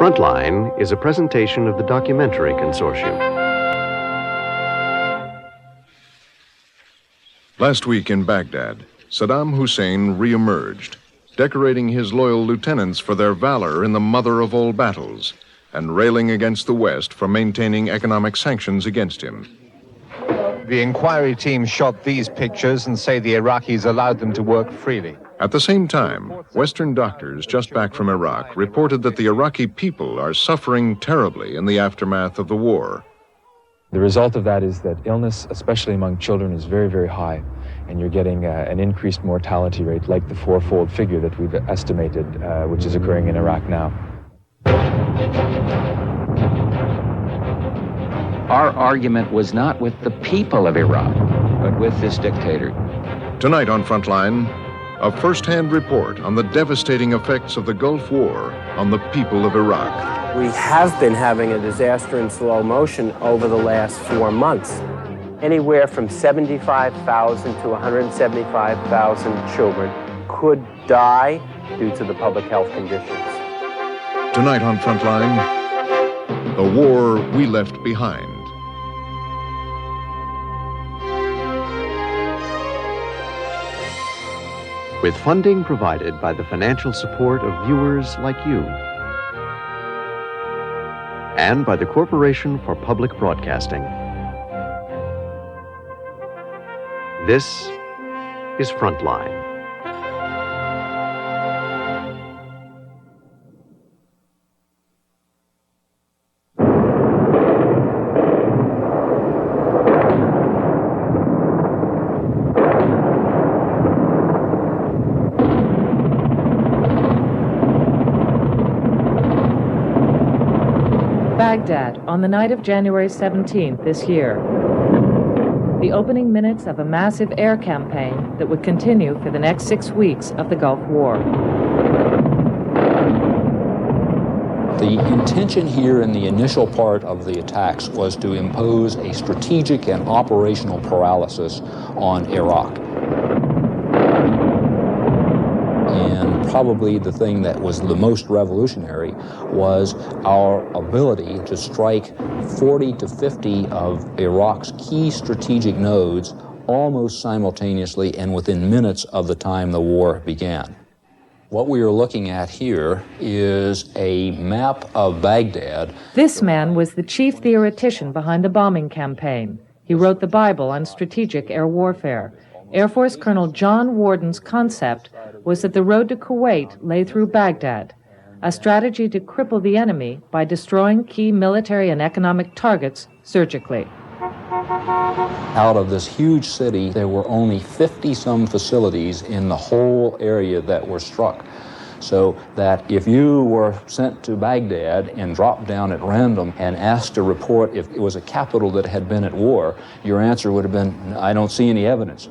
Frontline is a presentation of the Documentary Consortium. Last week in Baghdad, Saddam Hussein re-emerged, decorating his loyal lieutenants for their valor in the mother of all battles, and railing against the West for maintaining economic sanctions against him. The inquiry team shot these pictures and say the Iraqis allowed them to work freely. At the same time, Western doctors just back from Iraq reported that the Iraqi people are suffering terribly in the aftermath of the war. The result of that is that illness, especially among children, is very, very high, and you're getting an increased mortality rate like the fourfold figure that we've estimated, which is occurring in Iraq now. Our argument was not with the people of Iraq, but with this dictator. Tonight on Frontline, a first-hand report on the devastating effects of the Gulf War on the people of Iraq. We have been having a disaster in slow motion over the last 4 months. Anywhere from 75,000 to 175,000 children could die due to the public health conditions. Tonight on Frontline, the war we left behind. With funding provided by the financial support of viewers like you, and by the Corporation for Public Broadcasting. This is Frontline. Baghdad, on the night of January 17th this year. The opening minutes of a massive air campaign that would continue for the next 6 weeks of the Gulf War. The intention here in the initial part of the attacks was to impose a strategic and operational paralysis on Iraq. And probably the thing that was the most revolutionary was our ability to strike 40 to 50 of Iraq's key strategic nodes almost simultaneously and within minutes of the time the war began. What we are looking at here is a map of Baghdad. This man was the chief theoretician behind the bombing campaign. He wrote the Bible on strategic air warfare. Air Force Colonel John Warden's concept was that the road to Kuwait lay through Baghdad, a strategy to cripple the enemy by destroying key military and economic targets surgically. Out of this huge city, there were only 50-some facilities in the whole area that were struck. So that if you were sent to Baghdad and dropped down at random and asked to report if it was a capital that had been at war, your answer would have been, I don't see any evidence.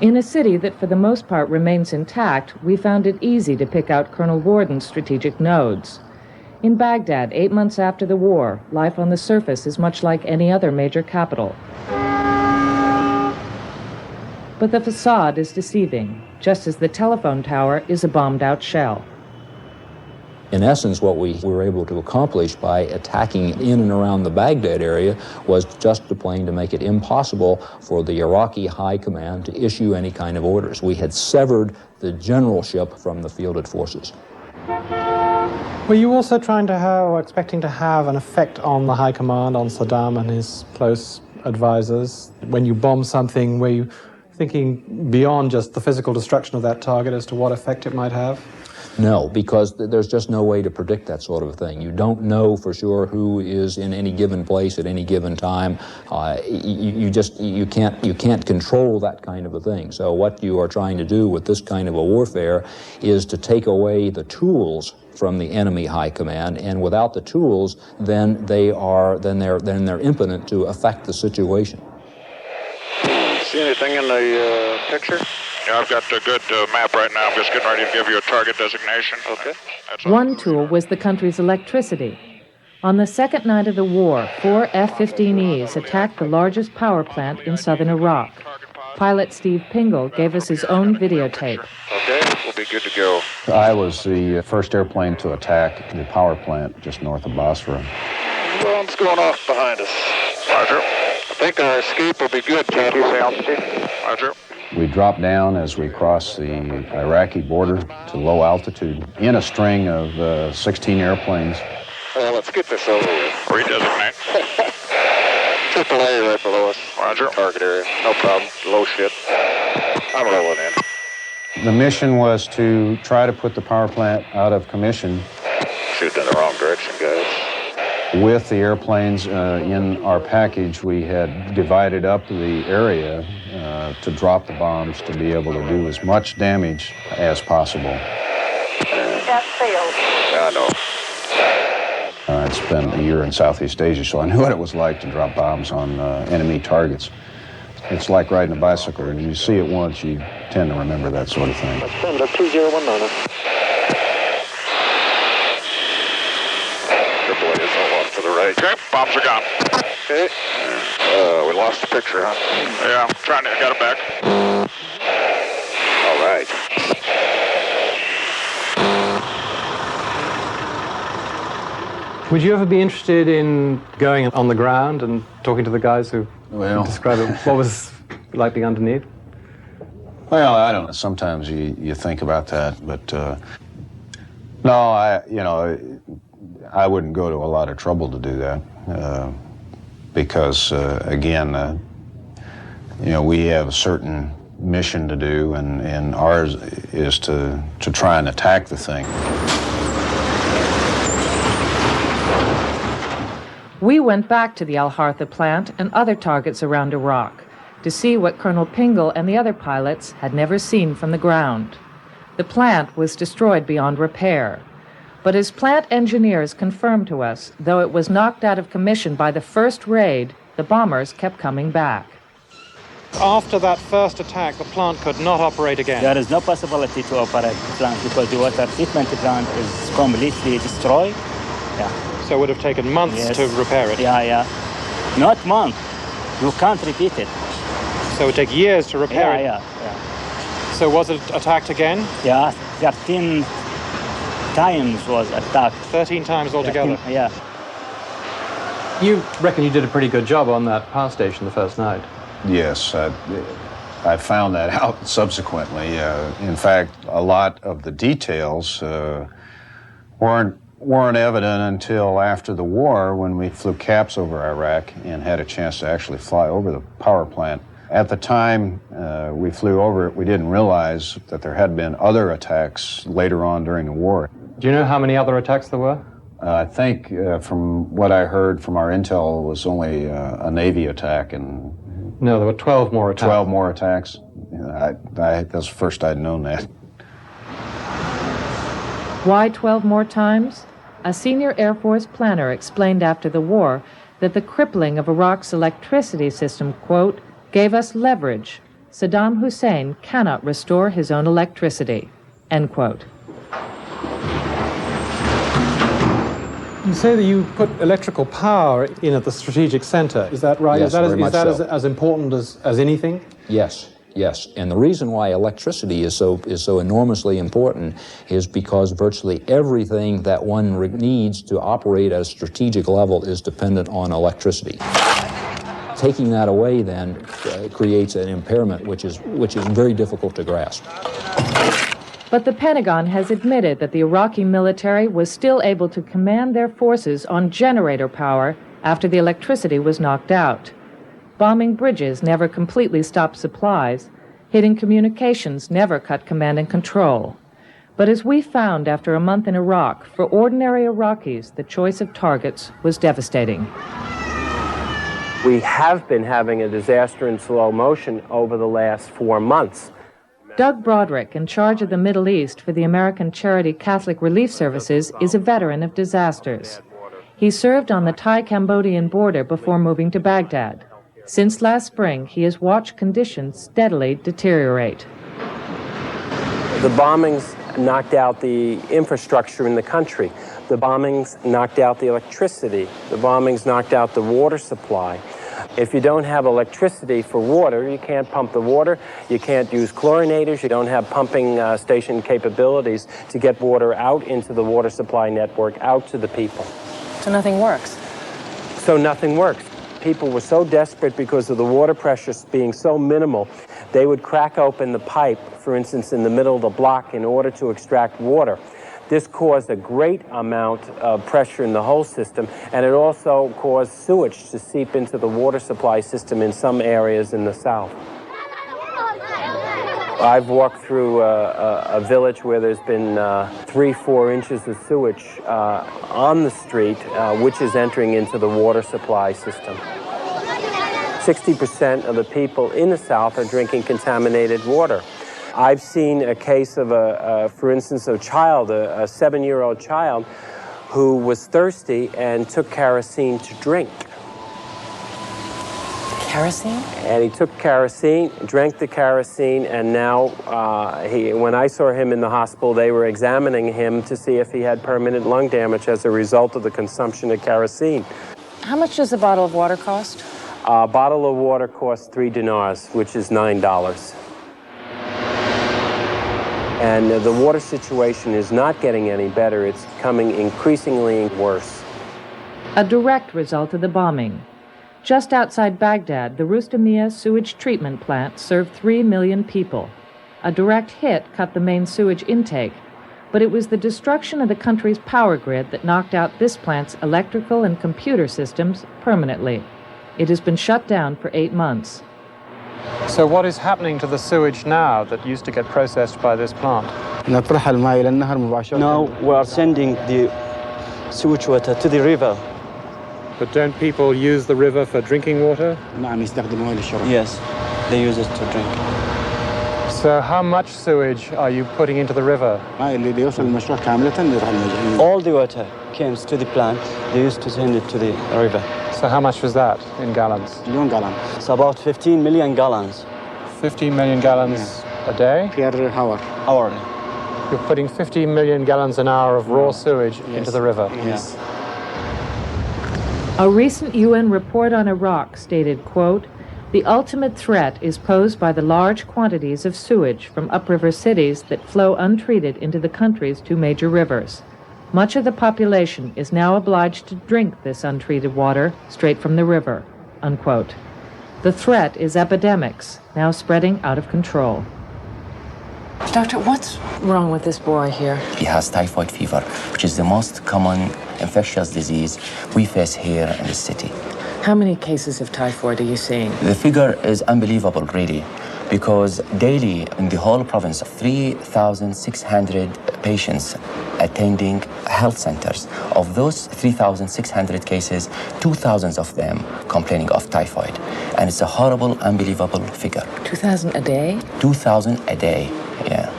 In a city that for the most part remains intact, we found it easy to pick out Colonel Warden's strategic nodes. In Baghdad, 8 months after the war, life on the surface is much like any other major capital. But the facade is deceiving, just as the telephone tower is a bombed-out shell. In essence, what we were able to accomplish by attacking in and around the Baghdad area was just the plain to make it impossible for the Iraqi high command to issue any kind of orders. We had severed the generalship from the fielded forces. Were you also expecting to have an effect on the high command, on Saddam and his close advisors? When you bomb something, were you thinking beyond just the physical destruction of that target as to what effect it might have? No, because there's just no way to predict that sort of thing. You don't know for sure who is in any given place at any given time. You can't control that kind of a thing. So what you are trying to do with this kind of a warfare is to take away the tools from the enemy high command, and without the tools, then they're impotent to affect the situation. See anything in the picture? Yeah, I've got a good map right now. I'm just getting ready to give you a target designation. Okay. One tool was the country's electricity. On the second night of the war, 4 F-15Es attacked the largest power plant in southern Iraq. Pilot Steve Pingle gave us his own videotape. Okay, we'll be good to go. I was the first airplane to attack the power plant just north of Basra. Bombs going off behind us. Roger. I think our escape will be good, Can't you say altitude? Roger. We dropped down as we crossed the Iraqi border to low altitude in a string of 16 airplanes. Well, let's get this over with. Redesignate. AAA right below us. Roger. Target area. No problem. Low shit. I'm rolling in. The mission was to try to put the power plant out of commission. Shooting in the wrong direction, guys. With the airplanes in our package, we had divided up the area to drop the bombs to be able to do as much damage as possible. That failed. Yeah, I know. I'd spent a year in Southeast Asia, so I knew what it was like to drop bombs on enemy targets. It's like riding a bicycle. When you see it once, you tend to remember that sort of thing. Send up 2019. AAA is all off to the right. Okay, bombs are gone. Okay. We lost the picture, huh? Yeah, I'm trying to get it back. All right. Would you ever be interested in going on the ground and talking to the guys who describe it? What was it like being underneath? Well, I don't know. Sometimes you think about that, but no, I wouldn't go to a lot of trouble to do that because, again, we have a certain mission to do, and ours is to try and attack the thing. We went back to the Al-Hartha plant and other targets around Iraq to see what Colonel Pingle and the other pilots had never seen from the ground. The plant was destroyed beyond repair. But as plant engineers confirmed to us, though it was knocked out of commission by the first raid, the bombers kept coming back. After that first attack, the plant could not operate again. There is no possibility to operate the plant because the water treatment plant is completely destroyed. Yeah. So it would have taken months to repair it. Yeah. Not months. You can't repeat it. So it would take years to repair it? Yeah. So was it attacked again? Yeah, 13 times was attacked. 13 times altogether? Yeah. You reckon you did a pretty good job on that power station the first night? Yes, I found that out subsequently. In fact, a lot of the details weren't evident until after the war when we flew caps over Iraq and had a chance to actually fly over the power plant. At the time we flew over it, we didn't realize that there had been other attacks later on during the war. Do you know how many other attacks there were? I think from what I heard from our intel, it was only a Navy attack. And no, there were 12 more attacks. 12 more attacks? That's the first I'd known that. Why 12 more times? A senior Air Force planner explained after the war that the crippling of Iraq's electricity system, quote, gave us leverage. Saddam Hussein cannot restore his own electricity, end quote. You say that you put electrical power in at the strategic center. Is that right? Yes, is that very much so. as important as anything? Yes. And the reason why electricity is so enormously important is because virtually everything that one needs to operate at a strategic level is dependent on electricity. Taking that away then creates an impairment which is very difficult to grasp. But the Pentagon has admitted that the Iraqi military was still able to command their forces on generator power after the electricity was knocked out. Bombing bridges never completely stopped supplies. Hitting communications never cut command and control. But as we found after a month in Iraq, for ordinary Iraqis, the choice of targets was devastating. We have been having a disaster in slow motion over the last 4 months. Doug Broderick, in charge of the Middle East for the American charity Catholic Relief Services, is a veteran of disasters. He served on the Thai-Cambodian border before moving to Baghdad. Since last spring, he has watched conditions steadily deteriorate. The bombings knocked out the infrastructure in the country. The bombings knocked out the electricity. The bombings knocked out the water supply. If you don't have electricity for water, you can't pump the water, you can't use chlorinators, you don't have pumping station capabilities to get water out into the water supply network, out to the people. So nothing works? So nothing works. People were so desperate because of the water pressure being so minimal, they would crack open the pipe, for instance, in the middle of the block in order to extract water. This caused a great amount of pressure in the whole system, and it also caused sewage to seep into the water supply system in some areas in the south. I've walked through a village where there's been 3-4 inches of sewage on the street, which is entering into the water supply system. 60% of the people in the south are drinking contaminated water. I've seen a case of, for instance, a child, a 7-year-old child, who was thirsty and took kerosene to drink. Kerosene? And he took kerosene, drank the kerosene, and now when I saw him in the hospital, they were examining him to see if he had permanent lung damage as a result of the consumption of kerosene. How much does a bottle of water cost? A bottle of water costs 3 dinars, which is $9. And the water situation is not getting any better. It's becoming increasingly worse. A direct result of the bombing. Just outside Baghdad, the Rustamiyah sewage treatment plant served 3 million people. A direct hit cut the main sewage intake, but it was the destruction of the country's power grid that knocked out this plant's electrical and computer systems permanently. It has been shut down for 8 months. So what is happening to the sewage now that used to get processed by this plant? Now we are sending the sewage water to the river. But don't people use the river for drinking water? Yes, they use it to drink. So how much sewage are you putting into the river? All the water comes to the plant. They used to send it to the river. So how much was that in gallons? It's about 15 million gallons. 15 million gallons a day? Per hour. Hourly. You're putting 15 million gallons an hour of raw sewage into the river? Yes. A recent UN report on Iraq stated, quote, "The ultimate threat is posed by the large quantities of sewage from upriver cities that flow untreated into the country's 2 major rivers. Much of the population is now obliged to drink this untreated water straight from the river," unquote. The threat is epidemics, now spreading out of control. Doctor, what's wrong with this boy here? He has typhoid fever, which is the most common infectious disease we face here in the city. How many cases of typhoid are you seeing? The figure is unbelievable, really, because daily in the whole province, 3,600 patients attending health centers. Of those 3,600 cases, 2,000 of them complaining of typhoid. And it's a horrible, unbelievable figure. 2,000 a day? 2,000 a day, yeah.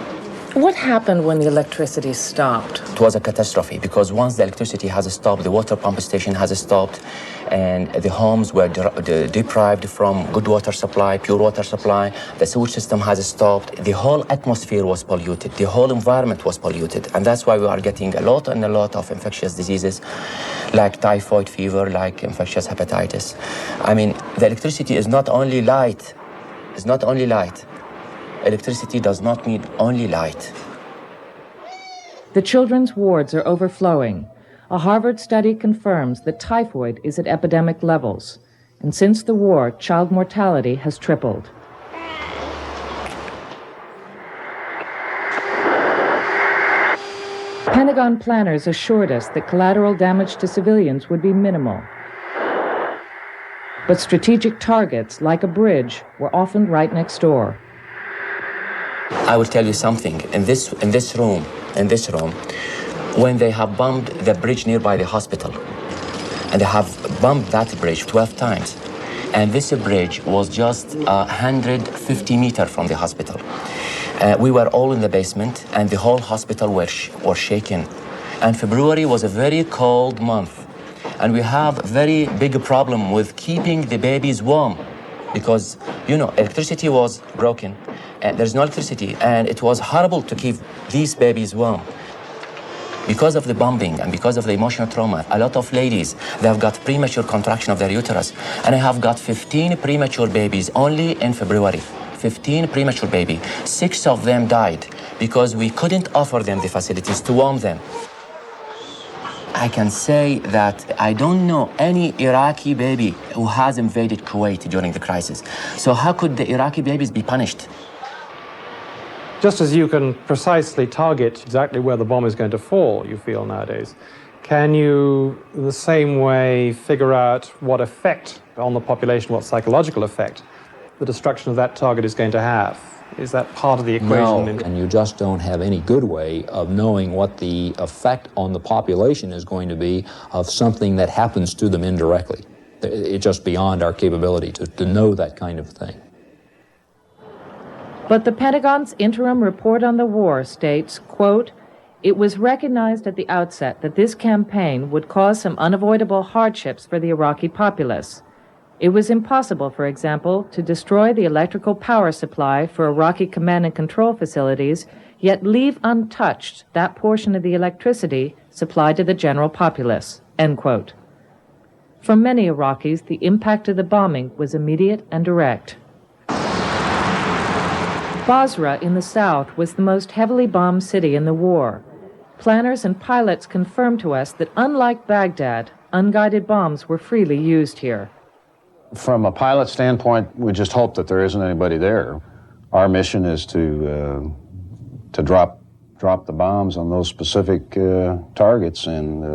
What happened when the electricity stopped? It was a catastrophe because once the electricity has stopped, the water pump station has stopped, and the homes were deprived from good water supply, pure water supply. The sewage system has stopped. The whole atmosphere was polluted. The whole environment was polluted. And that's why we are getting a lot of infectious diseases like typhoid fever, like infectious hepatitis. I mean, the electricity is not only light. It's not only light. Electricity does not mean only light. The children's wards are overflowing. A Harvard study confirms that typhoid is at epidemic levels. And since the war, child mortality has tripled. Pentagon planners assured us that collateral damage to civilians would be minimal. But strategic targets, like a bridge, were often right next door. I will tell you something. In this room, when they have bombed the bridge nearby the hospital, and they have bombed that bridge 12 times, and this bridge was just 150 meters from the hospital. We were all in the basement, and the whole hospital were shaken. And February was a very cold month, and we have a very big problem with keeping the babies warm, because, electricity was broken. There's no electricity, and it was horrible to keep these babies warm. Because of the bombing and because of the emotional trauma, a lot of ladies, they have got premature contraction of their uterus. And I have got 15 premature babies only in February. 15 premature babies. 6 of them died because we couldn't offer them the facilities to warm them. I can say that I don't know any Iraqi baby who has invaded Kuwait during the crisis. So how could the Iraqi babies be punished? Just as you can precisely target exactly where the bomb is going to fall, you feel nowadays, can you, in the same way, figure out what effect on the population, what psychological effect the destruction of that target is going to have? Is that part of the equation? No, and you just don't have any good way of knowing what the effect on the population is going to be of something that happens to them indirectly. It's just beyond our capability to know that kind of thing. But the Pentagon's interim report on the war states, quote, "It was recognized at the outset that this campaign would cause some unavoidable hardships for the Iraqi populace. It was impossible, for example, to destroy the electrical power supply for Iraqi command and control facilities, yet leave untouched that portion of the electricity supplied to the general populace," end quote. For many Iraqis, the impact of the bombing was immediate and direct. Basra in the south was the most heavily bombed city in the war. Planners and pilots confirmed to us that unlike Baghdad, unguided bombs were freely used here. From a pilot standpoint, we just hope that there isn't anybody there. Our mission is to drop the bombs on those specific targets, and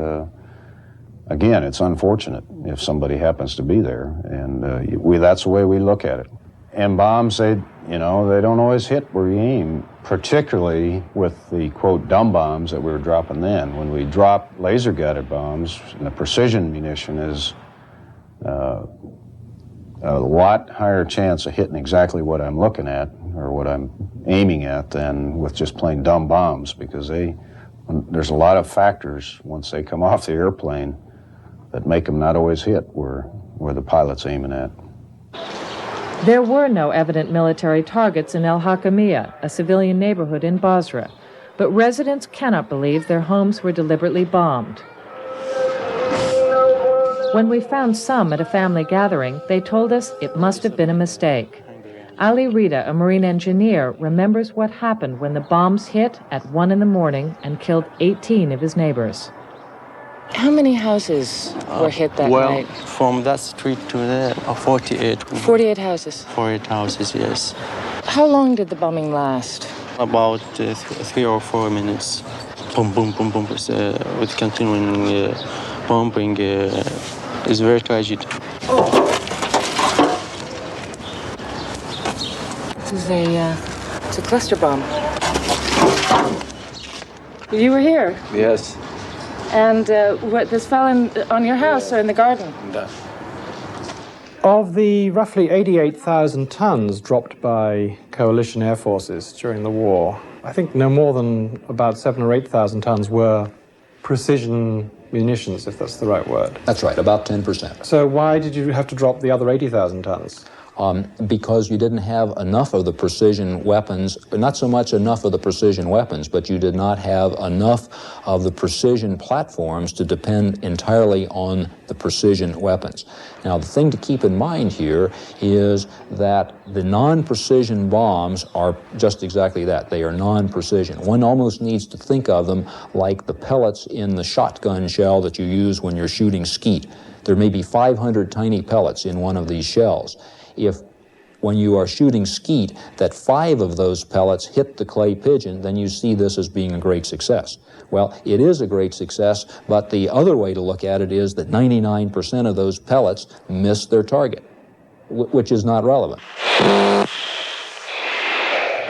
again, it's unfortunate if somebody happens to be there, and that's the way we look at it. And bombs, they don't always hit where you aim, particularly with the, quote, dumb bombs that we were dropping then. When we drop laser-guided bombs, and the precision munition is a lot higher chance of hitting exactly what I'm looking at or what I'm aiming at than with just plain dumb bombs, because there's a lot of factors once they come off the airplane that make them not always hit where the pilot's aiming at. There were no evident military targets in El Hakamiyah, a civilian neighborhood in Basra, but residents cannot believe their homes were deliberately bombed. When we found some at a family gathering, they told us it must have been a mistake. Ali Rita, a marine engineer, remembers what happened when the bombs hit at 1 a.m. and killed 18 of his neighbors. How many houses were hit that night? From that street to there, 48. 48 houses? 48 houses, yes. How long did the bombing last? About 3 or 4 minutes. Boom, boom, boom, boom. With continuing bombing, is very tragic. It's a cluster bomb. You were here? Yes. And this fell on your house or in the garden? Of the roughly 88,000 tons dropped by coalition air forces during the war, I think no more than about 7,000 or 8,000 tons were precision munitions, if that's the right word. That's right, about 10%. So why did you have to drop the other 80,000 tons? Because you didn't have enough of the precision weapons, not so much enough of the precision weapons, but you did not have enough of the precision platforms to depend entirely on the precision weapons. Now, the thing to keep in mind here is that the non-precision bombs are just exactly that. They are non-precision. One almost needs to think of them like the pellets in the shotgun shell that you use when you're shooting skeet. There may be 500 tiny pellets in one of these shells. If, when you are shooting skeet, that 5 of those pellets hit the clay pigeon, then you see this as being a great success. Well, it is a great success, but the other way to look at it is that 99% of those pellets miss their target, which is not relevant.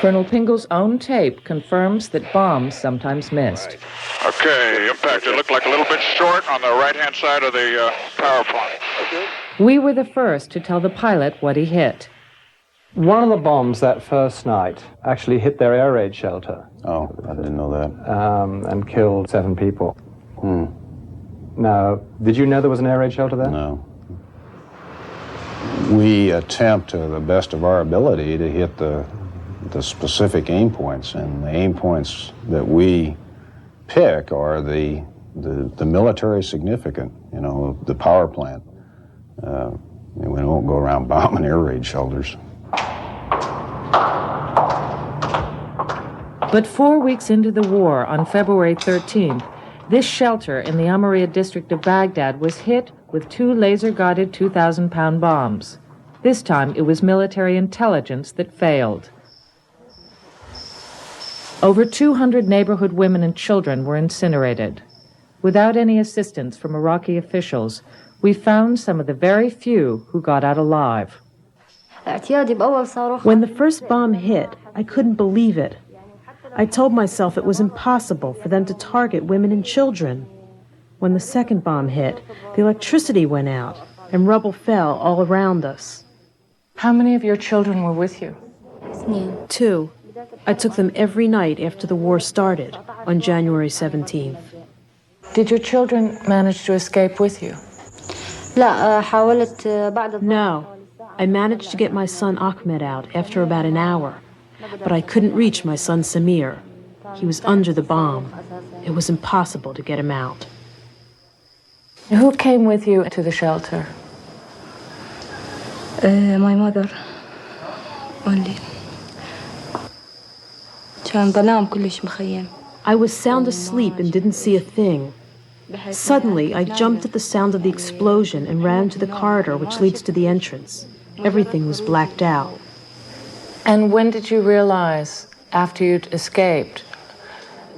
Colonel Pingle's own tape confirms that bombs sometimes missed. Okay, impact. It looked like a little bit short on the right-hand side of the power plant. Okay. We were the first to tell the pilot what he hit. One of the bombs that first night actually hit their air raid shelter. Oh, I didn't know that. And killed 7 people. Now, did you know there was an air raid shelter there? No. We attempt to the best of our ability to hit the specific aim points, and the aim points that we pick are the military significant, you know, the power plant. We won't go around bombing air raid shelters. But 4 weeks into the war, on February 13th, this shelter in the Amaria district of Baghdad was hit with 2 laser-guided 2,000-pound bombs. This time, it was military intelligence that failed. Over 200 neighborhood women and children were incinerated. Without any assistance from Iraqi officials, we found some of the very few who got out alive. When the first bomb hit, I couldn't believe it. I told myself it was impossible for them to target women and children. When the second bomb hit, the electricity went out and rubble fell all around us. How many of your children were with you? 2. I took them every night after the war started on January 17th. Did your children manage to escape with you? No. I managed to get my son Ahmed out after about an hour, but I couldn't reach my son Samir. He was under the bomb. It was impossible to get him out. Who came with you to the shelter? My mother only. I was sound asleep and didn't see a thing. Suddenly, I jumped at the sound of the explosion and ran to the corridor which leads to the entrance. Everything was blacked out. And when did you realize, after you'd escaped,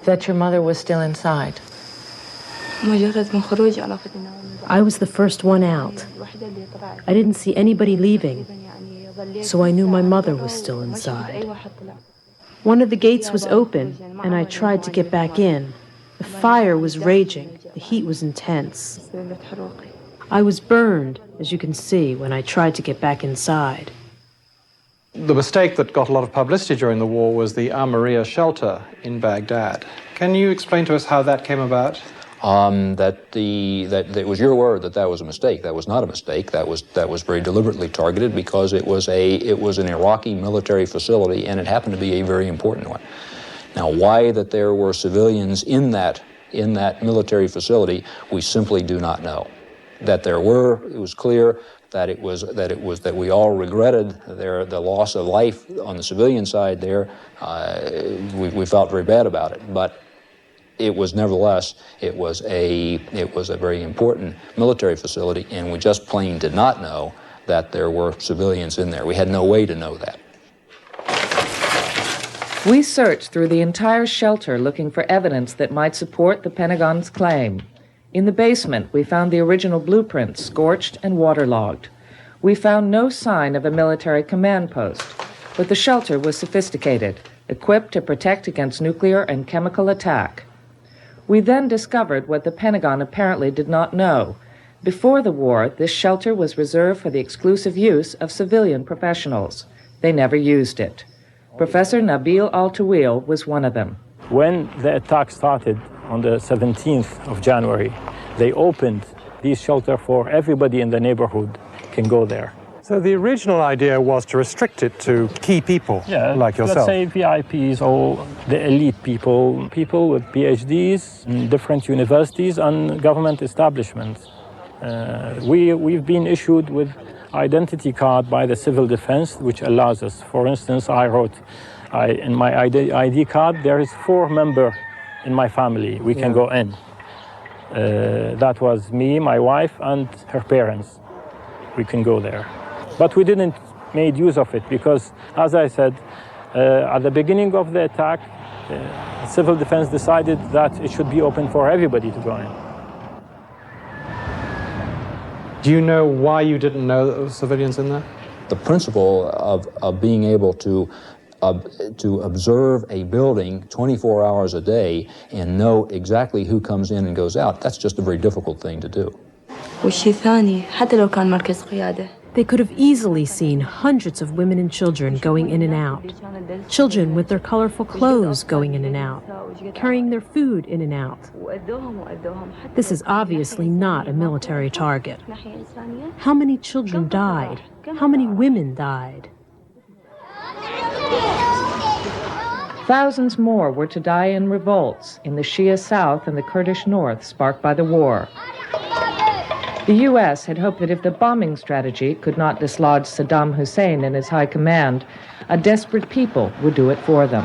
that your mother was still inside? I was the first one out. I didn't see anybody leaving, so I knew my mother was still inside. One of the gates was open, and I tried to get back in. The fire was raging. The heat was intense. I was burned, as you can see, when I tried to get back inside. The mistake that got a lot of publicity during the war was the Amaria shelter in Baghdad. Can you explain to us how that came about? That it was your word that was a mistake. That was not a mistake. That was very deliberately targeted because it was an Iraqi military facility, and it happened to be a very important one. Now, why that there were civilians in that military facility, we simply do not know. That there were, it was clear that we all regretted the loss of life on the civilian side there. We felt very bad about it, but it was nevertheless it was a very important military facility, and we just plain did not know that there were civilians in there. We had no way to know that. We searched through the entire shelter looking for evidence that might support the Pentagon's claim. In the basement, we found the original blueprints scorched and waterlogged. We found no sign of a military command post, but the shelter was sophisticated, equipped to protect against nuclear and chemical attack. We then discovered what the Pentagon apparently did not know. Before the war, this shelter was reserved for the exclusive use of civilian professionals. They never used it. Professor Nabil Al-Tawil was one of them. When the attack started on the 17th of January, they opened these shelters for everybody in the neighborhood can go there. So the original idea was to restrict it to key people like yourself. Let's say VIPs or the elite people with PhDs in different universities and government establishments. We've been issued with identity card by the civil defense, which allows us. For instance, in my ID card, there is 4 members in my family. We can go in. That was me, my wife, and her parents. We can go there. But we didn't make use of it because, as I said, at the beginning of the attack, civil defense decided that it should be open for everybody to go in. Do you know why you didn't know that there were civilians in there? The principle of being able to observe a building 24 hours a day and know exactly who comes in and goes out, that's just a very difficult thing to do. They could have easily seen hundreds of women and children going in and out. Children with their colorful clothes going in and out, carrying their food in and out. This is obviously not a military target. How many children died? How many women died? Thousands more were to die in revolts in the Shia South and the Kurdish North sparked by the war. The U.S. had hoped that if the bombing strategy could not dislodge Saddam Hussein and his high command, a desperate people would do it for them.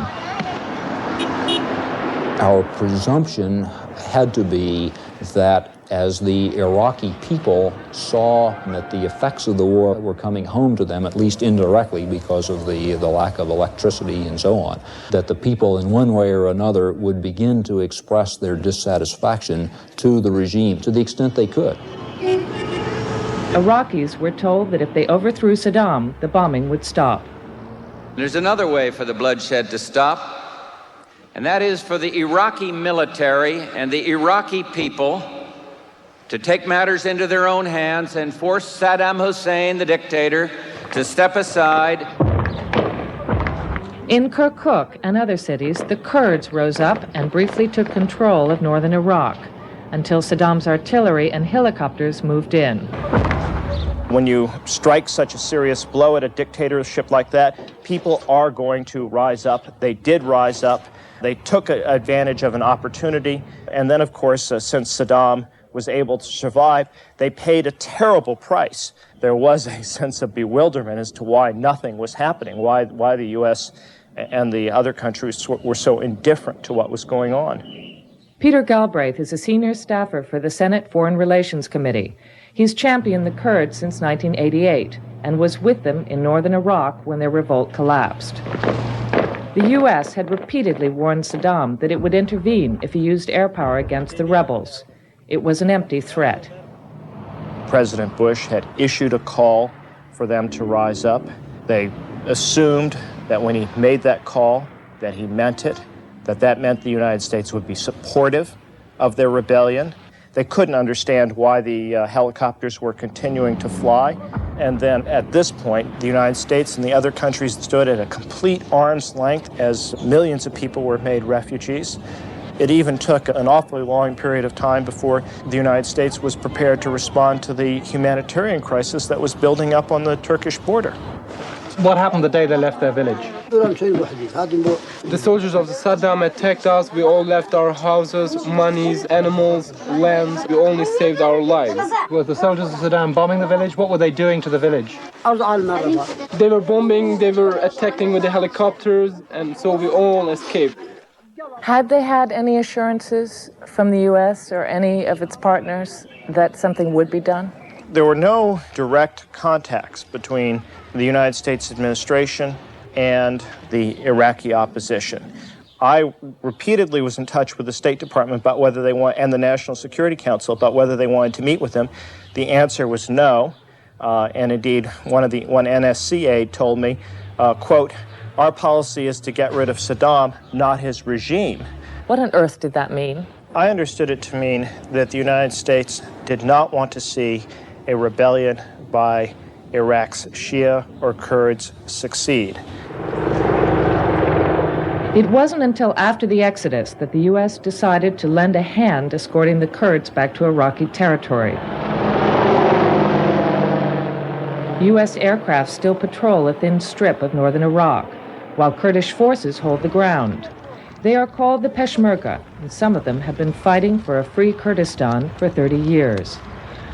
Our presumption had to be that as the Iraqi people saw that the effects of the war were coming home to them, at least indirectly because of the lack of electricity and so on, that the people in one way or another would begin to express their dissatisfaction to the regime to the extent they could. Iraqis were told that if they overthrew Saddam, the bombing would stop. There's another way for the bloodshed to stop, and that is for the Iraqi military and the Iraqi people to take matters into their own hands and force Saddam Hussein, the dictator, to step aside. In Kirkuk and other cities, the Kurds rose up and briefly took control of northern Iraq until Saddam's artillery and helicopters moved in. When you strike such a serious blow at a dictatorship like that, people are going to rise up. They did rise up. They took advantage of an opportunity. And then, of course, since Saddam was able to survive, they paid a terrible price. There was a sense of bewilderment as to why nothing was happening, why the U.S. and the other countries were so indifferent to what was going on. Peter Galbraith is a senior staffer for the Senate Foreign Relations Committee. He's championed the Kurds since 1988 and was with them in northern Iraq when their revolt collapsed. The U.S. had repeatedly warned Saddam that it would intervene if he used air power against the rebels. It was an empty threat. President Bush had issued a call for them to rise up. They assumed that when he made that call, that he meant it, that meant the United States would be supportive of their rebellion. They couldn't understand why the helicopters were continuing to fly. And then at this point, the United States and the other countries stood at a complete arm's length as millions of people were made refugees. It even took an awfully long period of time before the United States was prepared to respond to the humanitarian crisis that was building up on the Turkish border. What happened the day they left their village? The soldiers of Saddam attacked us. We all left our houses, monies, animals, lands. We only saved our lives. Were the soldiers of Saddam bombing the village? What were they doing to the village? They were bombing, they were attacking with the helicopters, and so we all escaped. Had they had any assurances from the U.S. or any of its partners that something would be done? There were no direct contacts between the United States administration and the Iraqi opposition. I repeatedly was in touch with the State Department about whether they want, and the National Security Council about whether they wanted to meet with them. The answer was no, and indeed one NSC aide told me, quote, "Our policy is to get rid of Saddam, not his regime." What on earth did that mean? I understood it to mean that the United States did not want to see a rebellion by Iraq's Shia or Kurds succeed. It wasn't until after the exodus that the U.S. decided to lend a hand escorting the Kurds back to Iraqi territory. U.S. aircraft still patrol a thin strip of northern Iraq, while Kurdish forces hold the ground. They are called the Peshmerga, and some of them have been fighting for a free Kurdistan for 30 years.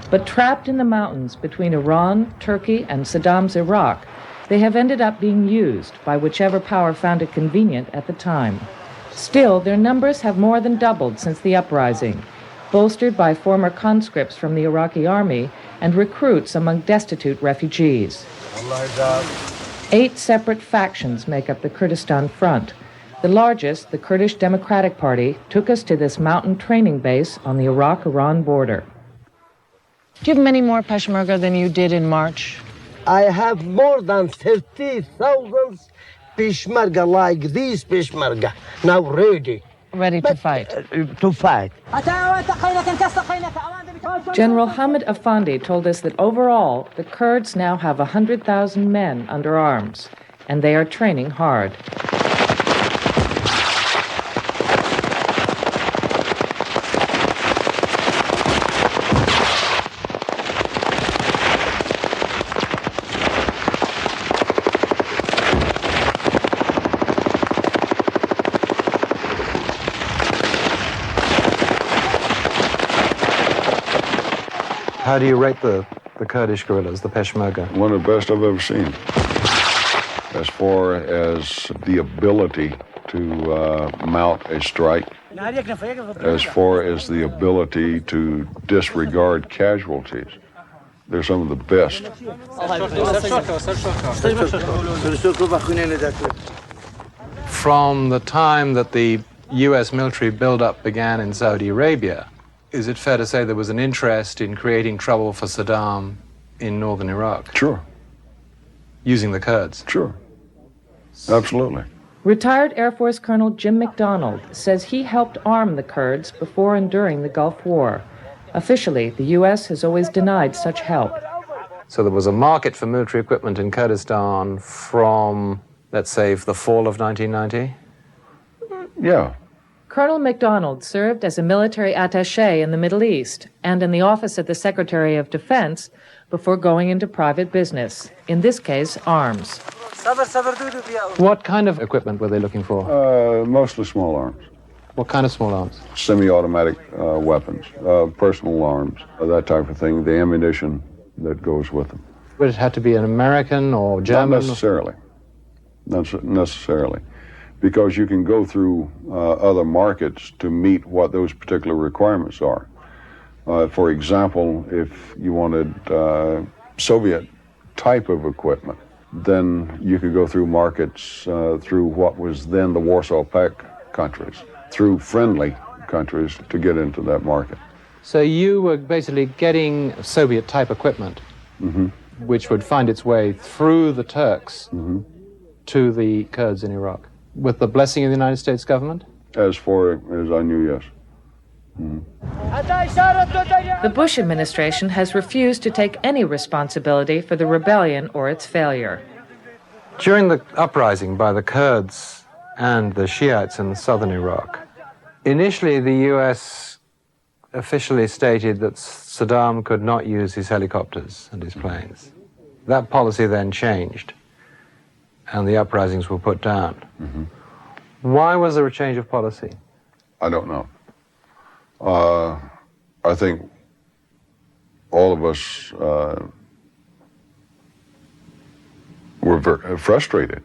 But trapped in the mountains between Iran, Turkey, and Saddam's Iraq, they have ended up being used by whichever power found it convenient at the time. Still, their numbers have more than doubled since the uprising, bolstered by former conscripts from the Iraqi army and recruits among destitute refugees. 8 separate factions make up the Kurdistan Front. The largest, the Kurdish Democratic Party, took us to this mountain training base on the Iraq-Iran border. Do you have many more Peshmerga than you did in March? I have more than 30,000 Peshmerga like these Peshmerga, now ready. Ready to fight? To fight. General Hamid Afandi told us that overall, the Kurds now have 100,000 men under arms, and they are training hard. How do you rate the Kurdish guerrillas, the Peshmerga? One of the best I've ever seen. As far as the ability to mount a strike, as far as the ability to disregard casualties, they're some of the best. From the time that the U.S. military buildup began in Saudi Arabia, is it fair to say there was an interest in creating trouble for Saddam in northern Iraq? Sure. Using the Kurds? Sure. Absolutely. Retired Air Force Colonel Jim McDonald says he helped arm the Kurds before and during the Gulf War. Officially, the U.S. has always denied such help. So there was a market for military equipment in Kurdistan from, let's say, the fall of 1990? Yeah. Colonel McDonald served as a military attaché in the Middle East and in the office of the Secretary of Defense before going into private business, in this case, arms. What kind of equipment were they looking for? Mostly small arms. What kind of small arms? Semi-automatic weapons, personal arms, that type of thing, the ammunition that goes with them. Would it have to be an American or German? Not necessarily. Not necessarily. Because you can go through other markets to meet what those particular requirements are. For example, if you wanted Soviet type of equipment, then you could go through markets through what was then the Warsaw Pact countries, through friendly countries to get into that market. So you were basically getting Soviet type equipment, which would find its way through the Turks to the Kurds in Iraq, with the blessing of the United States government? As far as I knew, yes. The Bush administration has refused to take any responsibility for the rebellion or its failure. During the uprising by the Kurds and the Shiites in southern Iraq, initially the U.S. officially stated that Saddam could not use his helicopters and his planes. That policy then changed, and the uprisings were put down. Why was there a change of policy? I don't know. I think all of us were very frustrated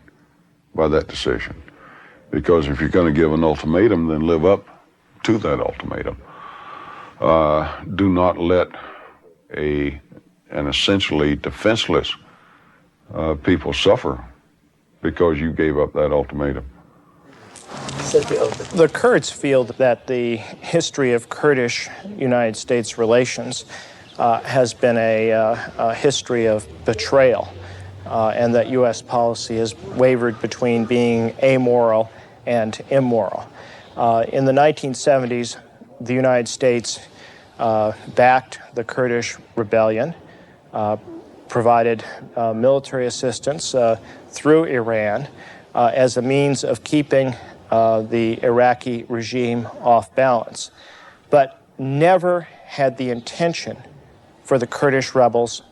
by that decision, because if you're going to give an ultimatum, then live up to that ultimatum. Do not let an essentially defenseless people suffer because you gave up that ultimatum. The Kurds feel that the history of Kurdish-United States relations has been a history of betrayal, and that U.S. policy has wavered between being amoral and immoral. In the 1970s, the United States backed the Kurdish rebellion, provided military assistance through Iran as a means of keeping the Iraqi regime off balance, but never had the intention for the Kurdish rebels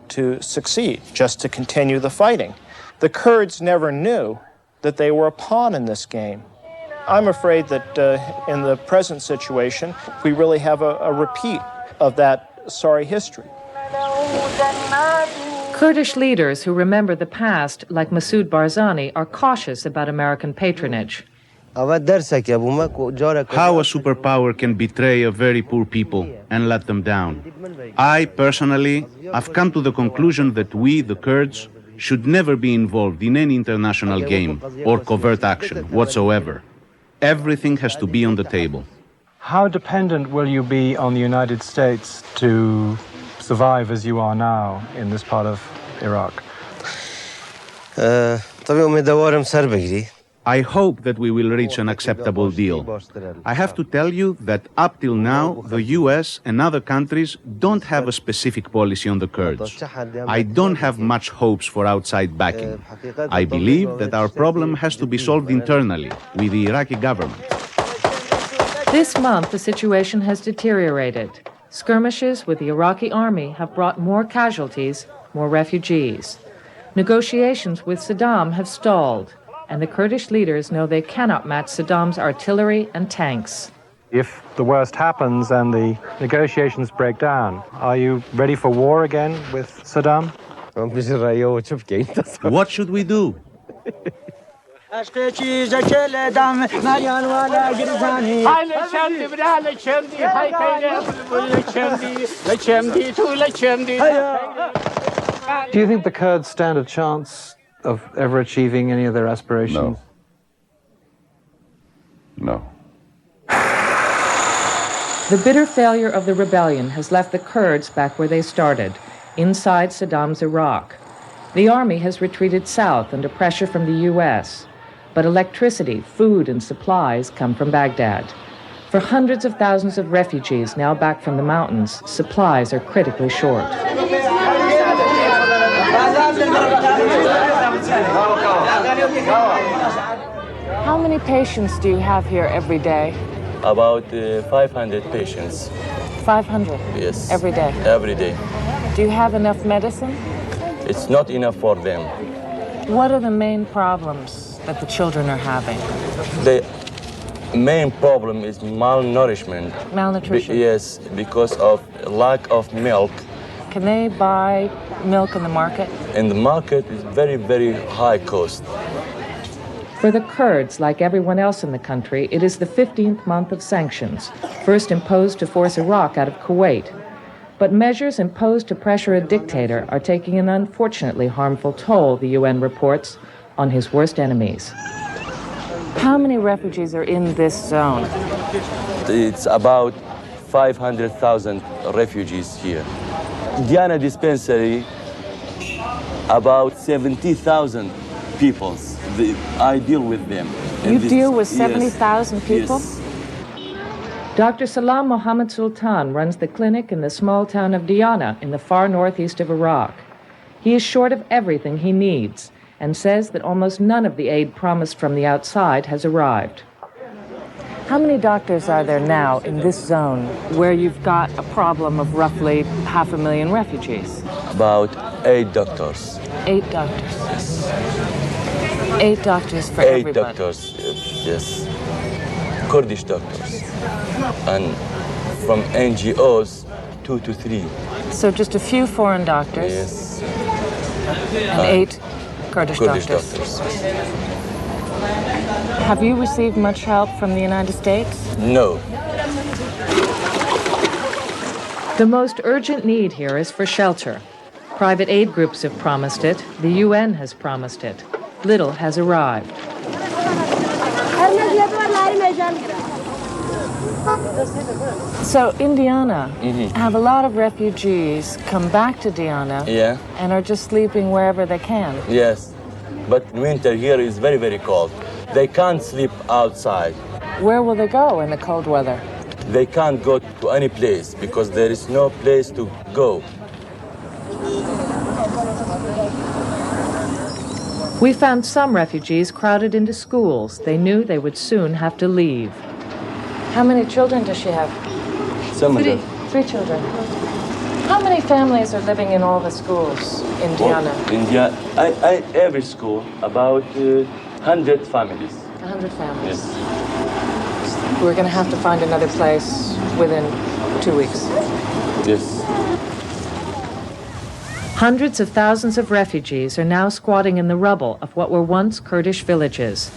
to succeed, just to continue the fighting. The Kurds never knew that they were a pawn in this game. I'm afraid that in the present situation, we really have a repeat of that sorry history. Kurdish leaders who remember the past, like Masoud Barzani, are cautious about American patronage. How a superpower can betray a very poor people and let them down. I, personally, have come to the conclusion that we, the Kurds, should never be involved in any international game or covert action whatsoever. Everything has to be on the table. How dependent will you be on the United States to survive as you are now in this part of Iraq? I hope that we will reach an acceptable deal. I have to tell you that up till now, the US and other countries don't have a specific policy on the Kurds. I don't have much hopes for outside backing. I believe that our problem has to be solved internally with the Iraqi government. This month, the situation has deteriorated. Skirmishes with the Iraqi army have brought more casualties, more refugees. Negotiations with Saddam have stalled, and the Kurdish leaders know they cannot match Saddam's artillery and tanks. If the worst happens and the negotiations break down, are you ready for war again with Saddam? What should we do? Do you think the Kurds stand a chance of ever achieving any of their aspirations? No. The bitter failure of the rebellion has left the Kurds back where they started, inside Saddam's Iraq. The army has retreated south under pressure from the U.S., but electricity, food, and supplies come from Baghdad. For hundreds of thousands of refugees now back from the mountains, supplies are critically short. How many patients do you have here every day? About 500 patients. 500? Yes. Every day? Every day. Do you have enough medicine? It's not enough for them. What are the main problems that the children are having? The main problem is malnourishment. Malnutrition? Yes, because of lack of milk. Can they buy milk in the market? In the market, it's very, very high cost. For the Kurds, like everyone else in the country, it is the 15th month of sanctions, first imposed to force Iraq out of Kuwait. But measures imposed to pressure a dictator are taking an unfortunately harmful toll, the UN reports, on his worst enemies. How many refugees are in this zone? It's about 500,000 refugees here. Diana Dispensary, about 70,000 people. I deal with them. You deal with 70,000 people? Yes. Dr. Salam Mohammed Sultan runs the clinic in the small town of Diana in the far northeast of Iraq. He is short of everything he needs and says that almost none of the aid promised from the outside has arrived. How many doctors are there now in this zone where you've got a problem of roughly 500,000 refugees? About 8 doctors. 8 doctors? Yes. 8 doctors for 8 everybody? 8 doctors, yes. Kurdish doctors. And from NGOs, 2 to 3. So just a few foreign doctors? Yes. And 8 Kurdish doctors? Have you received much help from the United States? No. The most urgent need here is for shelter. Private aid groups have promised it. The UN has promised it. Little has arrived. So in Diana, have a lot of refugees come back to Diana and are just sleeping wherever they can? Yes, but winter here is very, very cold. They can't sleep outside. Where will they go in the cold weather? They can't go to any place because there is no place to go. We found some refugees crowded into schools. They knew they would soon have to leave. How many children does she have? Some of them. 3 children. How many families are living in all the schools in Diana? In Diana, every school, about 100 families. 100 families. Yes. We're going to have to find another place within 2 weeks. Yes. Hundreds of thousands of refugees are now squatting in the rubble of what were once Kurdish villages.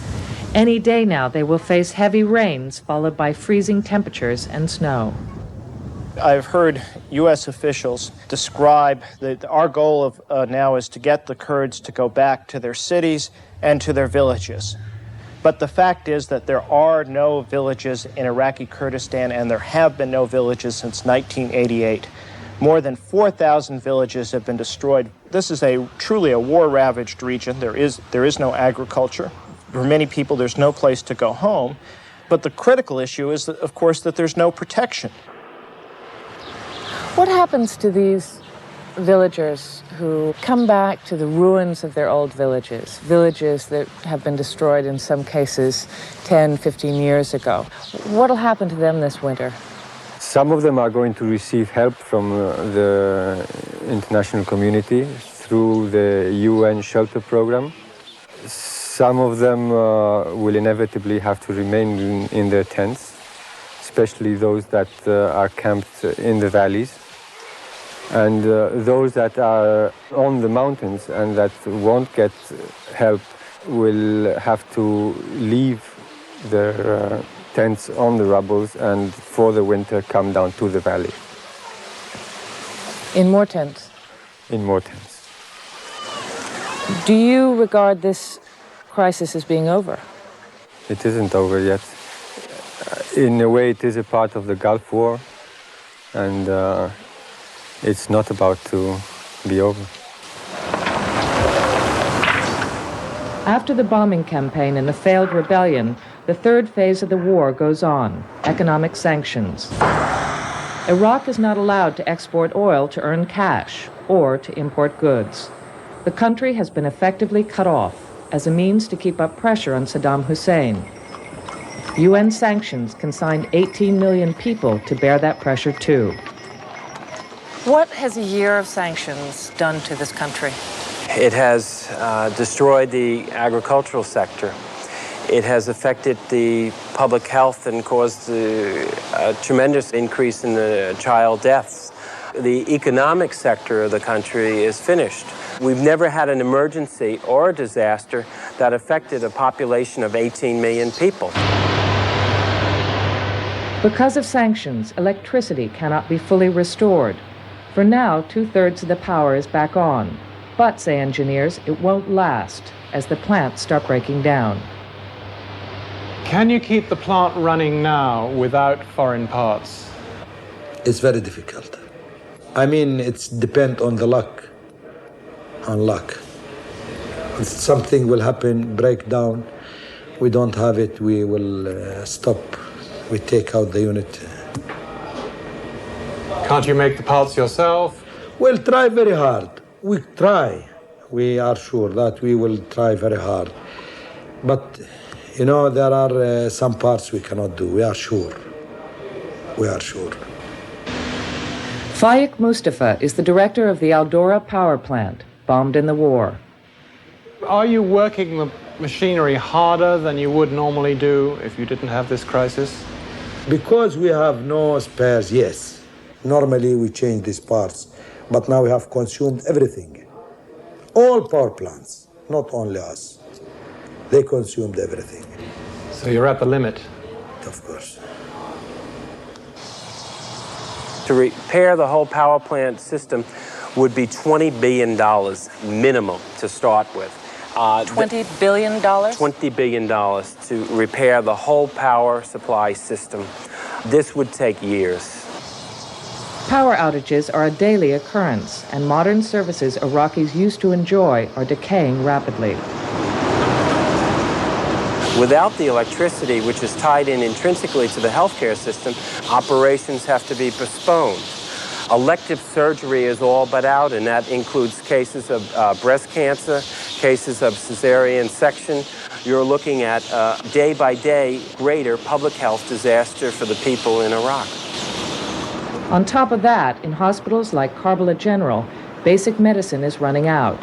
Any day now they will face heavy rains followed by freezing temperatures and snow. I've heard U.S. officials describe that our goal now is to get the Kurds to go back to their cities and to their villages. But the fact is that there are no villages in Iraqi Kurdistan, and there have been no villages since 1988. More than 4,000 villages have been destroyed. This is truly a war-ravaged region. There is no agriculture. For many people, there's no place to go home. But the critical issue is, of course, that there's no protection. What happens to these villagers who come back to the ruins of their old villages, villages that have been destroyed in some cases 10, 15 years ago? What'll happen to them this winter? Some of them are going to receive help from the international community through the UN shelter program. Some of them will inevitably have to remain in their tents. especially those that are camped in the valleys. And those that are on the mountains and that won't get help will have to leave their tents on the rubbles and for the winter come down to the valley. In more tents? In more tents. Do you regard this crisis as being over? It isn't over yet. In a way, it is a part of the Gulf War, and it's not about to be over. After the bombing campaign and the failed rebellion, the third phase of the war goes on, economic sanctions. Iraq is not allowed to export oil to earn cash or to import goods. The country has been effectively cut off as a means to keep up pressure on Saddam Hussein. UN sanctions consigned 18 million people to bear that pressure too. What has a year of sanctions done to this country? It has destroyed the agricultural sector. It has affected the public health and caused a tremendous increase in the child deaths. The economic sector of the country is finished. We've never had an emergency or a disaster that affected a population of 18 million people. Because of sanctions, electricity cannot be fully restored. For now, 2/3 of the power is back on. But, say engineers, it won't last as the plants start breaking down. Can you keep the plant running now without foreign parts? It's very difficult. I mean, it's depend on the luck. On luck. If something will happen, break down, we don't have it, we will stop. We take out the unit. Can't you make the parts yourself? We'll try very hard. We try. We are sure that we will try very hard. But, you know, there are some parts we cannot do. We are sure. We are sure. Faik Mustafa is the director of the Aldora power plant, bombed in the war. Are you working the machinery harder than you would normally do if you didn't have this crisis? Because we have no spares, yes. Normally we change these parts, but now we have consumed everything. All power plants, not only us. They consumed everything. So you're at the limit? Of course. To repair the whole power plant system would be $20 billion minimum to start with. $20 billion? $20 billion to repair the whole power supply system. This would take years. Power outages are a daily occurrence, and modern services Iraqis used to enjoy are decaying rapidly. Without the electricity, which is tied in intrinsically to the healthcare system, operations have to be postponed. Elective surgery is all but out, and that includes cases of breast cancer, cases of cesarean section. You're looking at day by day greater public health disaster for the people in Iraq. On top of that, in hospitals like Karbala General, basic medicine is running out.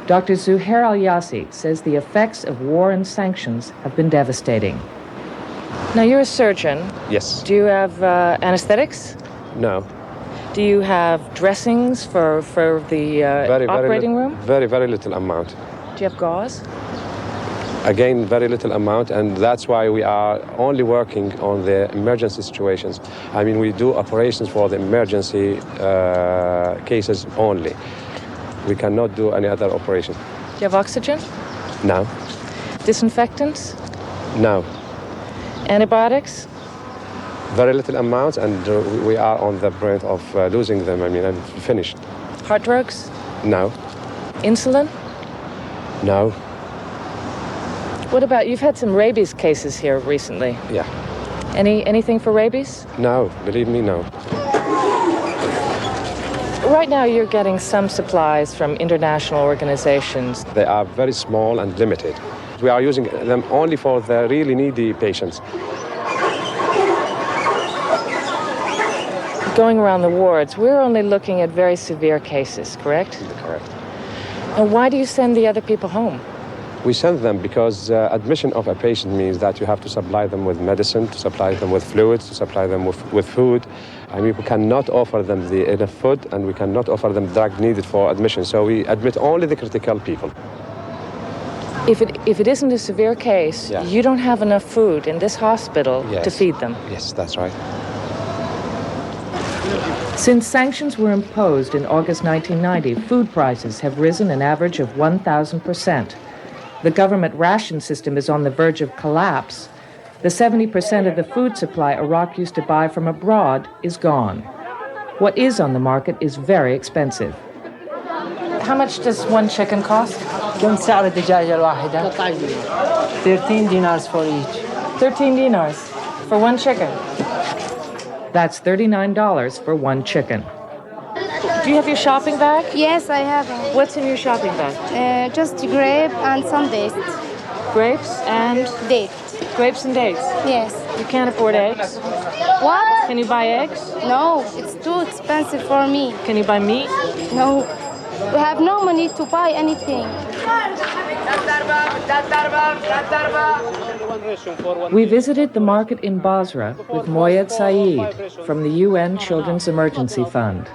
Dr. Zuhair Al-Yassi says the effects of war and sanctions have been devastating. Now, you're a surgeon. Yes. Do you have anesthetics? No. Do you have dressings for the operating room? Very, very little amount. Do you have gauze? Again, very little amount, and that's why we are only working on the emergency situations. I mean, we do operations for the emergency cases only. We cannot do any other operation. Do you have oxygen? No. Disinfectants? No. Antibiotics? Very little amounts, and we are on the brink of losing them. I mean, I'm finished. Heart drugs? No. Insulin? No. What about, you've had some rabies cases here recently. Yeah. Anything for rabies? No, believe me, no. Right now you're getting some supplies from international organizations. They are very small and limited. We are using them only for the really needy patients. Going around the wards, we're only looking at very severe cases, correct? Correct. And why do you send the other people home? We send them because admission of a patient means that you have to supply them with medicine, to supply them with fluids, to supply them with food. I mean, we cannot offer them enough food, and we cannot offer them drug needed for admission. So we admit only the critical people. If it isn't a severe case, you don't have enough food in this hospital to feed them. Yes, that's right. Since sanctions were imposed in August 1990, food prices have risen an average of 1,000%. The government ration system is on the verge of collapse. The 70% of the food supply Iraq used to buy from abroad is gone. What is on the market is very expensive. How much does one chicken cost? 13 dinars for each. 13 dinars for one chicken. That's $39 for one chicken. Do you have your shopping bag? Yes, I have it. What's in your shopping bag? Just grape and some dates. Grapes and? Dates. Grapes and dates? Yes. You can't afford eggs? What? Can you buy eggs? No, it's too expensive for me. Can you buy meat? No. We have no money to buy anything. We visited the market in Basra with Moyed Saeed from the UN Children's Emergency Fund.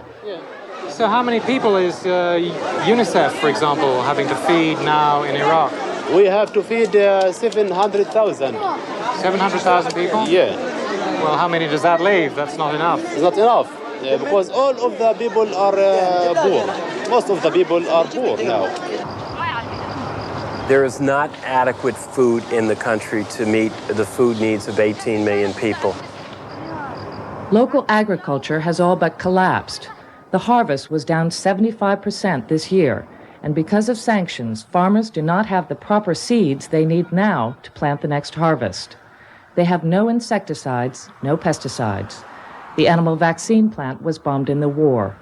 So how many people is UNICEF, for example, having to feed now in Iraq? We have to feed 700,000. 700,000 people? Yeah. Well, how many does that leave? That's not enough. It's not enough, because all of the people are poor. Most of the people are poor now. There is not adequate food in the country to meet the food needs of 18 million people. Local agriculture has all but collapsed. The harvest was down 75% this year, and because of sanctions, farmers do not have the proper seeds they need now to plant the next harvest. They have no insecticides, no pesticides. The animal vaccine plant was bombed in the war.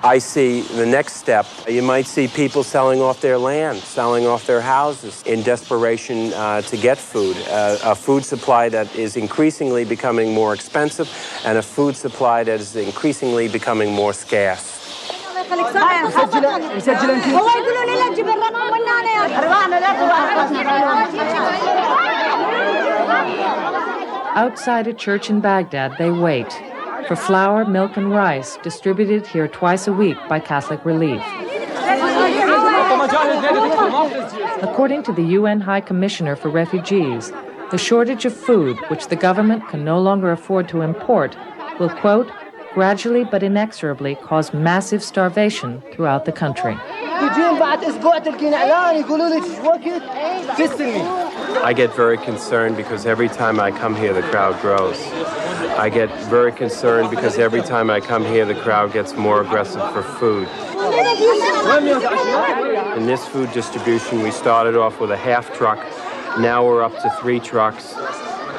I see the next step. You might see people selling off their land, selling off their houses in desperation to get food. A food supply that is increasingly becoming more expensive and a food supply that is increasingly becoming more scarce. Outside a church in Baghdad, they wait for flour, milk, and rice distributed here twice a week by Catholic Relief. According to the UN High Commissioner for Refugees, the shortage of food, which the government can no longer afford to import, will, quote, gradually but inexorably cause massive starvation throughout the country. I get very concerned because every time I come here, the crowd grows. I get very concerned because every time I come here, the crowd gets more aggressive for food. In this food distribution, we started off with a half truck. Now we're up to 3 trucks.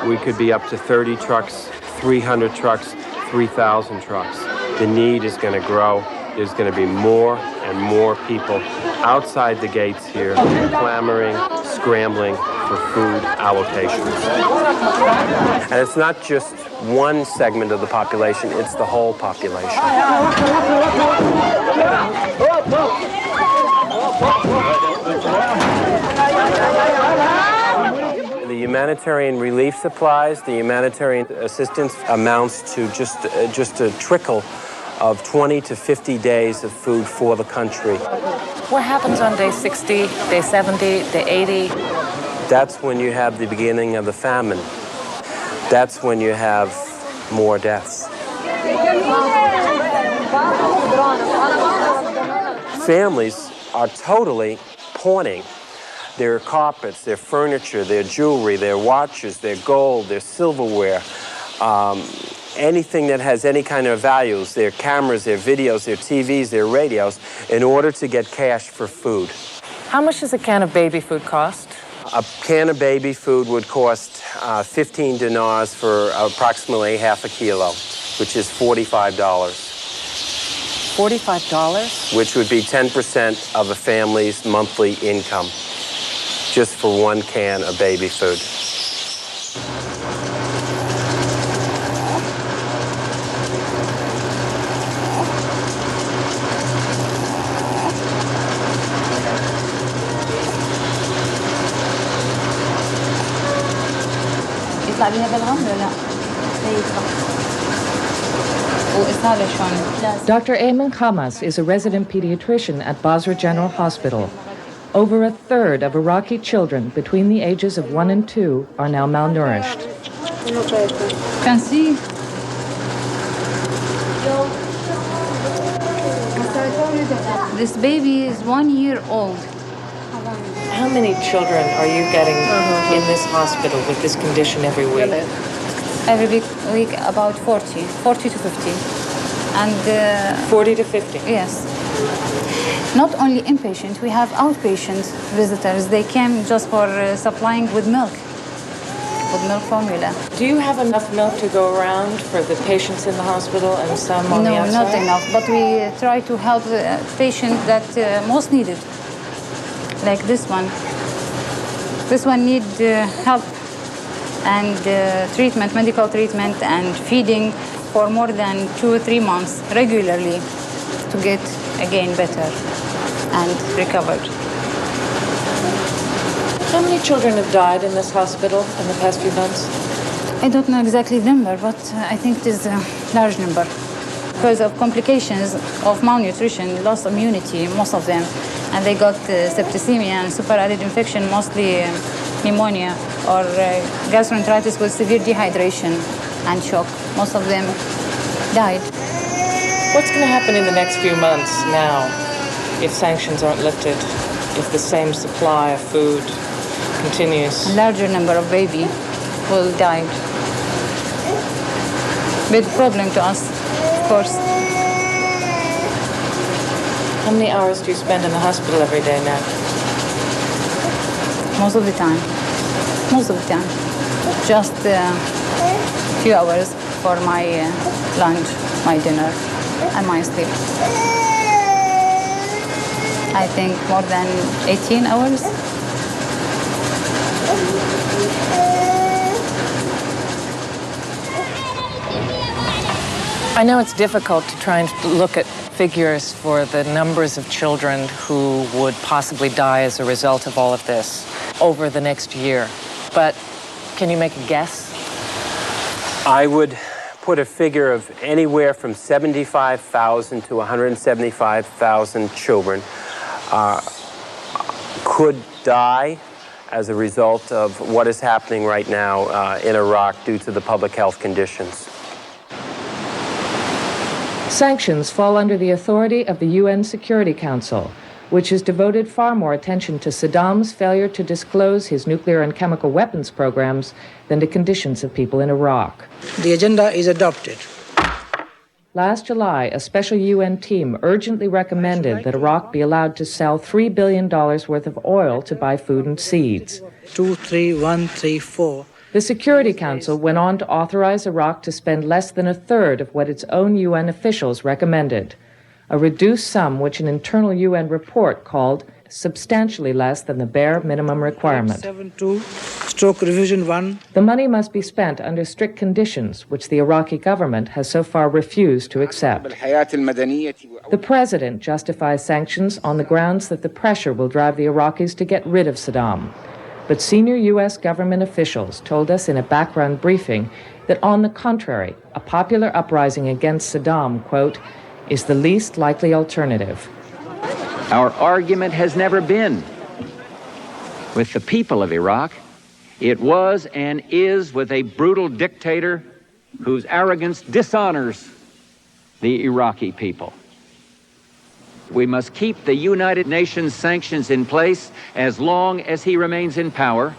We could be up to 30 trucks, 300 trucks, 3,000 trucks. The need is going to grow. There's going to be more and more people outside the gates here, clamoring, scrambling for food allocations. And it's not just one segment of the population, it's the whole population. The humanitarian relief supplies, the humanitarian assistance amounts to just a trickle of 20 to 50 days of food for the country. What happens on day 60, day 70, day 80? That's when you have the beginning of the famine. That's when you have more deaths. Families are totally pawning their carpets, their furniture, their jewelry, their watches, their gold, their silverware, anything that has any kind of values, their cameras, their videos, their TVs, their radios, in order to get cash for food. How much does a can of baby food cost? A can of baby food would cost 15 dinars for approximately half a kilo, which is $45. $45? Which would be 10% of a family's monthly income, just for one can of baby food. Dr. Ayman Khamas is a resident pediatrician at Basra General Hospital. Over a third of Iraqi children between the ages of 1 and 2 are now malnourished. Can see. This baby is 1 year old. How many children are you getting in this hospital with this condition every week? Every week about 40 to 50. And 40 to 50? Yes. Not only inpatient, we have outpatient visitors. They came just for supplying with milk formula. Do you have enough milk to go around for the patients in the hospital and some on the outside? No, not enough. But we try to help the patients that most needed, like this one. This one need help and treatment, medical treatment, and feeding for more than 2 or 3 months regularly to get again better and recovered. How many children have died in this hospital in the past few months? I don't know exactly the number, but I think it is a large number. Because of complications of malnutrition, lost immunity, most of them, and they got septicemia and superadded infection, mostly pneumonia or gastroenteritis with severe dehydration and shock. Most of them died. What's going to happen in the next few months now if sanctions aren't lifted, if the same supply of food continues? A larger number of babies will die. Big problem to us, of course. How many hours do you spend in the hospital every day now? Most of the time. Just a few hours for my lunch, my dinner, and my sleep. I think more than 18 hours. I know it's difficult to try and look at figures for the numbers of children who would possibly die as a result of all of this over the next year, but can you make a guess? I would put a figure of anywhere from 75,000 to 175,000 children could die as a result of what is happening right now in Iraq due to the public health conditions. Sanctions fall under the authority of the UN Security Council, which has devoted far more attention to Saddam's failure to disclose his nuclear and chemical weapons programs than to conditions of people in Iraq. The agenda is adopted. Last July, a special UN team urgently recommended that Iraq be allowed to sell $3 billion worth of oil to buy food and seeds. 23134. The Security Council went on to authorize Iraq to spend less than a third of what its own UN officials recommended, a reduced sum which an internal UN report called substantially less than the bare minimum requirement. 72/revision 1. The money must be spent under strict conditions, which the Iraqi government has so far refused to accept. The president justifies sanctions on the grounds that the pressure will drive the Iraqis to get rid of Saddam. But senior U.S. government officials told us in a background briefing that, on the contrary, a popular uprising against Saddam, quote, is the least likely alternative. Our argument has never been with the people of Iraq. It was and is with a brutal dictator whose arrogance dishonors the Iraqi people. We must keep the United Nations sanctions in place as long as he remains in power.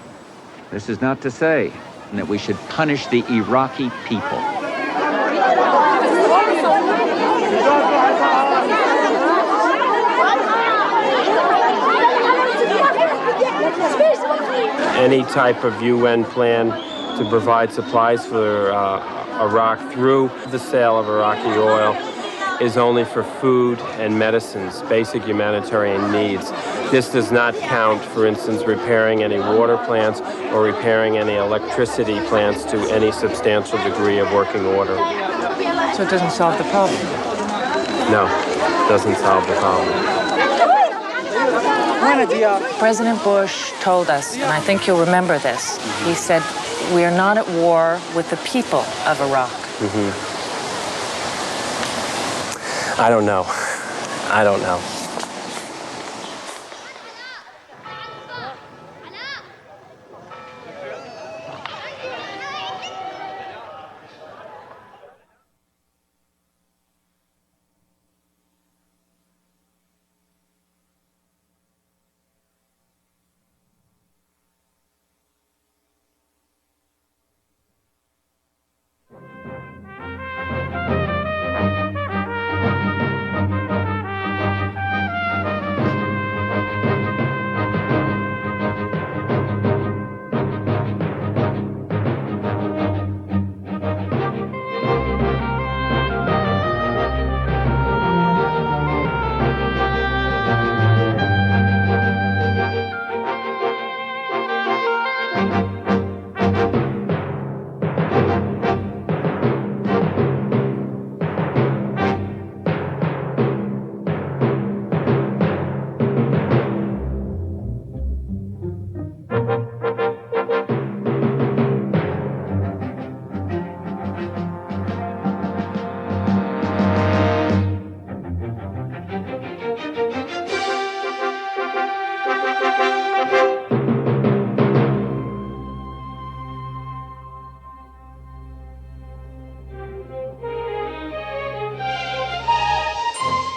This is not to say that we should punish the Iraqi people. Any type of UN plan to provide supplies for Iraq through the sale of Iraqi oil is only for food and medicines, basic humanitarian needs. This does not count, for instance, repairing any water plants or repairing any electricity plants to any substantial degree of working order. So it doesn't solve the problem? No, it doesn't solve the problem. President Bush told us, and I think you'll remember this, he said, We are not at war with the people of Iraq. I don't know. I don't know.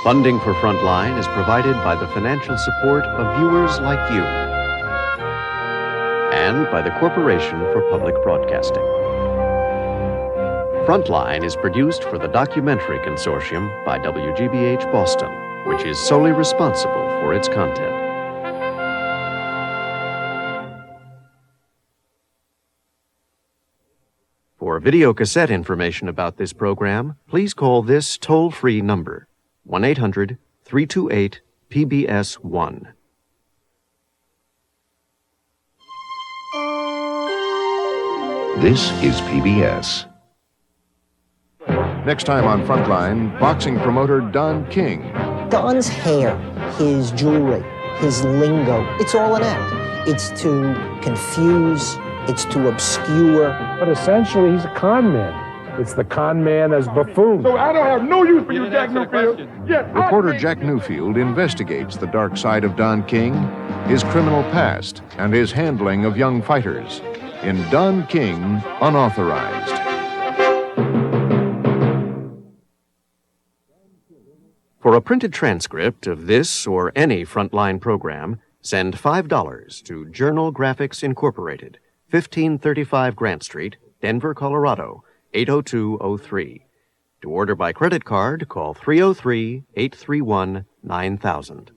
Funding for Frontline is provided by the financial support of viewers like you and by the Corporation for Public Broadcasting. Frontline is produced for the Documentary Consortium by WGBH Boston, which is solely responsible for its content. For video cassette information about this program, please call this toll-free number, 1-800-328-PBS-1. This is PBS. Next time on Frontline, boxing promoter Don King. Don's hair, his jewelry, his lingo, it's all an act. It's to confuse, it's to obscure. But essentially, he's a con man. It's the con man as buffoon. So I don't have no use for you, Jack Newfield. Yes, Reporter Jack Newfield investigates the dark side of Don King, his criminal past, and his handling of young fighters in Don King Unauthorized. For a printed transcript of this or any Frontline program, send $5 to Journal Graphics Incorporated, 1535 Grant Street, Denver, Colorado, 80203. To order by credit card, call 303-831-9000.